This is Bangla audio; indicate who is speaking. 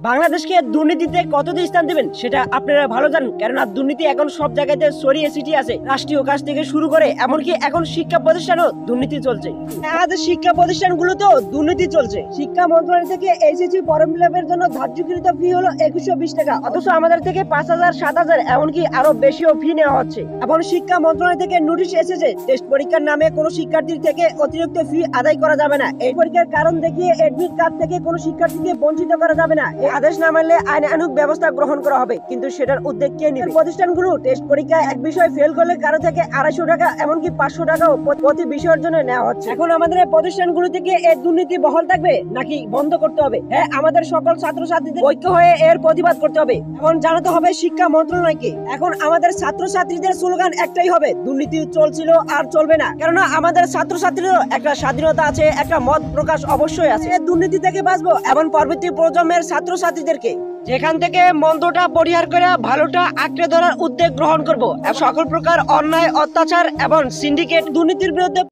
Speaker 1: বাংলাদেশকে দুর্নীতিতে কতটি স্থান দেবেন সেটা আপনারা ভালো জানেন, কেননা দুর্নীতি এখন সব জায়গাতে ছড়িয়ে ছিটিয়ে আছে। রাষ্ট্রীয় কাজ থেকে শুরু করে এমনকি এখন শিক্ষা প্রতিষ্ঠানও দুর্নীতি চলছে। আমাদের শিক্ষা প্রতিষ্ঠানগুলোতেও দুর্নীতি চলছে। শিক্ষা মন্ত্রণালয় থেকে এসএসসি ফর্ম ফিল আপের জন্য ধার্যকৃত ফি হলো 2120 টাকা, অথচ আমাদের থেকে 5000 7000 এমনকি আরো বেশিও ফি নেওয়া হচ্ছে। এখন শিক্ষা মন্ত্রণালয় থেকে নোটিশ এসেছে, টেস্ট পরীক্ষার নামে কোনো শিক্ষার্থীর থেকে অতিরিক্ত ফি আদায় করা যাবে না। এই পরীক্ষার কারণ দেখিয়ে এডমিট কার্ড থেকে কোনো শিক্ষার্থীকে বঞ্চিত করা যাবে না। এই আদেশ না মানলে আইনানুগ ব্যবস্থা গ্রহণ করা হবে। কিন্তু সেটার উদ্যোগ কে নেবে? প্রতিষ্ঠানগুলো টেস্ট পরীক্ষায় এক বিষয় ফেল করলে কারো থেকে 250 টাকা এমনকি 500 টাকাও প্রতি বিষয়ের জন্য নেওয়া হচ্ছে। এখন আমাদের এই প্রতিষ্ঠানগুলো থেকে এই দুর্নীতি বহাল থাকবে নাকি বন্ধ করতে হবে? হ্যাঁ, আমাদের সকল ছাত্রছাত্রীদের ঐক্য হয়ে এর প্রতিবাদ করতে হবে এবং জানাতে হবে শিক্ষা মন্ত্রণালয়কে। এখন আমাদের ছাত্রছাত্রীদের স্লোগান একটাই হবে, দুর্নীতি চলছিল আর চলবে না। কেননা আমাদের ছাত্রছাত্রীদেরও একটা স্বাধীনতা আছে, একটা মত প্রকাশ অবশ্যই আছে। দুর্নীতি থেকে বাঁচবো এবং পরবর্তী প্রজন্মের ছাত্রছাত্রীদেরকে যেখান থেকে মন্দটা পরিহার করে ভালোটা আঁকড়ে ধরার উদ্যোগ গ্রহণ করব। সকল প্রকার অন্যায়, অত্যাচার এবং সিন্ডিকেট দুর্নীতির বিরুদ্ধে